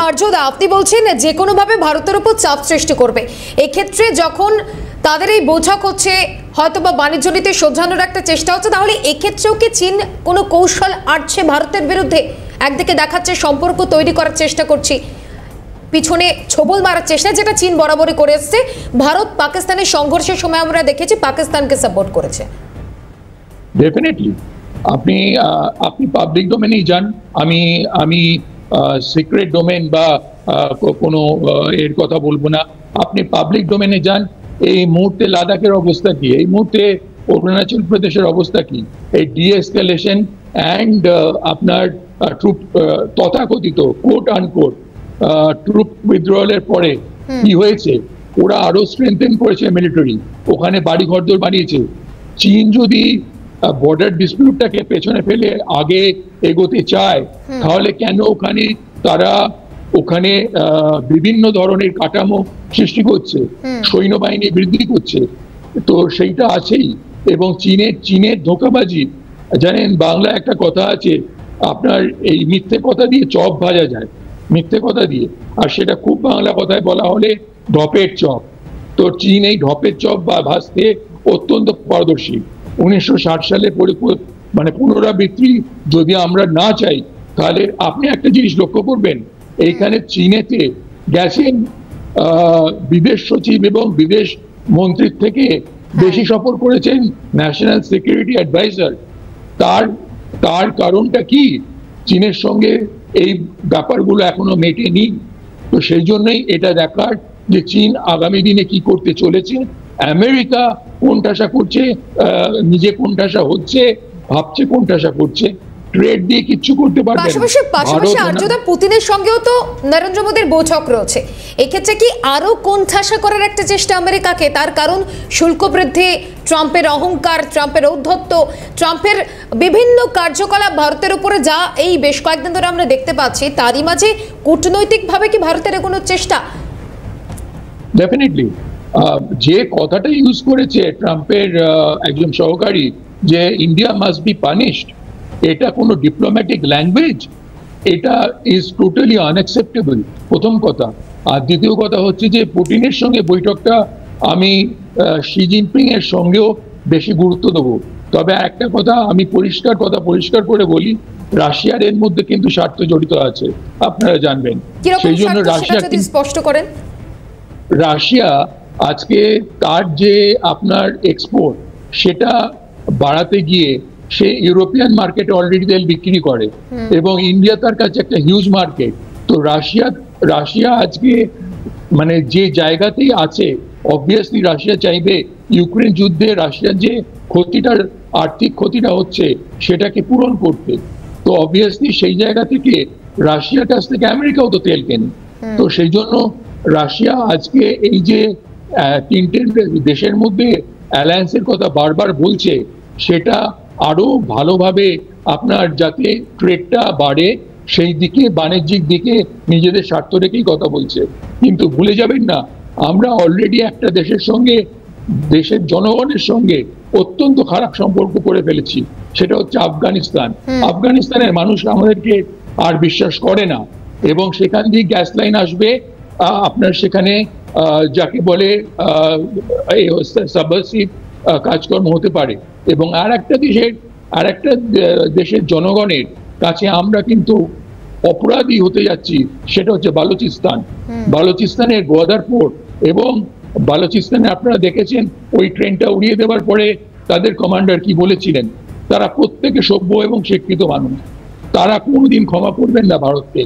আর্যদা, আপনি বলছেন যে কোনোভাবে ভারতের উপর চাপ সৃষ্টি করবে। এক্ষেত্রে যখন তাদের এই বৈঠক হচ্ছে, হয়তো বা বাণিজ্য নীতি সোজানোর একটা চেষ্টা হচ্ছে, তাহলে এক্ষেত্রেও কি চীন কোনো কৌশল আঁটছে ভারতের বিরুদ্ধে? একদিকে দেখাচ্ছে সম্পর্ক তৈরি করার চেষ্টা করছি, পিছনে ছোবল মারার চেষ্টা, যেটা চীন বরাবরই করে এসছে। ভারত পাকিস্তানের সংঘর্ষের সময় আমরা দেখেছি পাকিস্তানকে সাপোর্ট করেছে। ডেফিনেটলি আপনি পাবলিক ডোমেনেই যান, আমি সিক্রেট ডোমেন বা কোনো এর কথা বলবো না। আপনি পাবলিক ডোমেনে যান। এই মুহূর্তে লাদাখের অবস্থা কি, এই মুহূর্তে অরুণাচল প্রদেশের অবস্থা কি, এই ডিএসকেলেশন অ্যান্ড আপনার ট্রুপ তথাকথিত কোট আনকোট ট্রুপ উইথড্রয়ালের পরে কি হয়েছে, ওরা আরো স্ট্রেংথেন করেছে মিলিটারি, ওখানে বাড়ি ঘরদোর বানিয়েছে। চীন যদি বর্ডার ডিসপিউটটাকে পেছনে ফেলে আগে এগোতে চায়, তাহলে কেন তারা ওখানে বিভিন্ন ধরনের কাঠামো সৃষ্টি করছে, সৈন্যবাহিনী বৃদ্ধি করছে, তো সেইটা আছেই। এবং চীনের ধোঁকাবাজি, জানেন বাংলা একটা কথা আছে, আপনার এই মিথ্যে কথা দিয়ে চপ ভাজা যায়, মিথ্যে কথা দিয়ে, আর সেটা খুব বাংলা কথায় বলা হলে ঢপের চপ। তো চীন এই ঢপের চপ বা ভাজতে অত্যন্ত পারদর্শী। 1960 সালে পুনরাবৃত্তি যদি আমরা না চাই, তাহলে আপনি একটা জিনিস লক্ষ্য করবেন, এইখানে চীনেতে গেছেন বিদেশ সচিব এবং বিদেশ মন্ত্রীর থেকে বেশি সফর করেছেন ন্যাশনাল সিকিউরিটি অ্যাডভাইজার। তার কারণটা কি? চীনের সঙ্গে এই ব্যাপারগুলো এখনো মেটেনি। তো সেই জন্যই এটা দেখার যে চীন আগামী দিনে কি করতে চলেছে। আমেরিকা কোণঠাসা করছে, নিজে কোণঠাসা হচ্ছে, ভাবছে কোণঠাসা করছে, ট্রেড দিয়ে কিচ্ছু করতে পারবে না। পাশাপাশি আর্যদা, পুতিনের সঙ্গেও তো নরেন্দ্র মোদীর বৈঠক রয়েছে। এক্ষেত্রে কি আরো কোণঠাসা করার একটা চেষ্টা আমেরিকাকে? তার কারণ শুল্ক বৃদ্ধি, ট্রাম্পের অহংকার, ট্রাম্পের ঔদ্ধত্য, ট্রাম্পের বিভিন্ন কার্যকলাপ ভারতের উপরে যা এই বেশ কয়েকদিন ধরে আমরা দেখতে পাচ্ছি, তারই মাঝে কূটনৈতিকভাবে কি ভারতের কোনো চেষ্টা? ডেফিনেটলি যে কথাটা ইউজ করেছে ট্রাম্পের একজন সহকারী, যে ইন্ডিয়া মাস্ট বি পানিশড, এটা কোনো ডিপ্লোম্যাটিক ল্যাঙ্গুয়েজ? এটা ইজ টোটালি আনঅ্যাকসেপ্টেবল, প্রথম কথা। আর দ্বিতীয় কথা হচ্ছে যে পুতিনের সঙ্গে বৈঠকটা আমি শি জিনপিং এর সঙ্গেও বেশি গুরুত্ব দেবো। তবে একটা কথা আমি পরিষ্কার করে বলি, রাশিয়ার এর মধ্যে কিন্তু স্বার্থ জড়িত আছে, আপনারা জানবেন। সেই জন্য রাশিয়া আজকে তার যে আপনার এক্সপোর্ট, সেটা বাড়াতে গিয়ে সে ইউরোপিয়ান মার্কেটে অলরেডি তেল বিক্রি করে, এবং ইন্ডিয়া তার কাছে একটা হিউজ মার্কেট। তো রাশিয়া আজকে যে জায়গাতেই আছে, অবভিয়াসলি রাশিয়া চাইবে ইউক্রেন যুদ্ধে রাশিয়ার যে আর্থিক ক্ষতিটা হচ্ছে সেটাকে পূরণ করতে। তো অবভিয়াসলি সেই জায়গা থেকে রাশিয়ার কাছ থেকে আমেরিকাও তো তেল কেনে। তো সেই জন্য রাশিয়া আজকে এই যে তিনটে দেশের মধ্যে অ্যালায়েন্সের কথা বারবার বলছে, সেটা আরো ভালোভাবে আপনার যাতে ট্রেডটা বাড়ে, সেই দিকে বাণিজ্যিক দিকে নিজেদের স্বার্থ রেখেই কথা বলছে। কিন্তু ভুলে যাবেন না, আমরা অলরেডি একটা দেশের জনগণের সঙ্গে অত্যন্ত খারাপ সম্পর্ক করে ফেলেছি, সেটা হচ্ছে আফগানিস্তান। আফগানিস্তানের মানুষ আমাদেরকে আর বিশ্বাস করে না, এবং সেখান দিয়ে গ্যাস লাইন আসবে, আপনার সেখানে যাকে বলে সাবভার্সিভ কাজকর্ম হতে পারে। এবং আর একটা দেশের জনগণের কাছে আমরা কিন্তু অপরাধী হতে যাচ্ছি, সেটা হচ্ছে বালুচিস্তানের গোয়াদার পোর্ট। এবং বালুচিস্তানে আপনারা দেখেছেন ওই ট্রেনটা উড়িয়ে দেওয়ার পরে তাদের কমান্ডার কি বলেছিলেন, তারা প্রত্যেকে সভ্য এবং শিক্ষিত মানুষ, তারা কোনোদিন ক্ষমা করবেন না ভারতকে।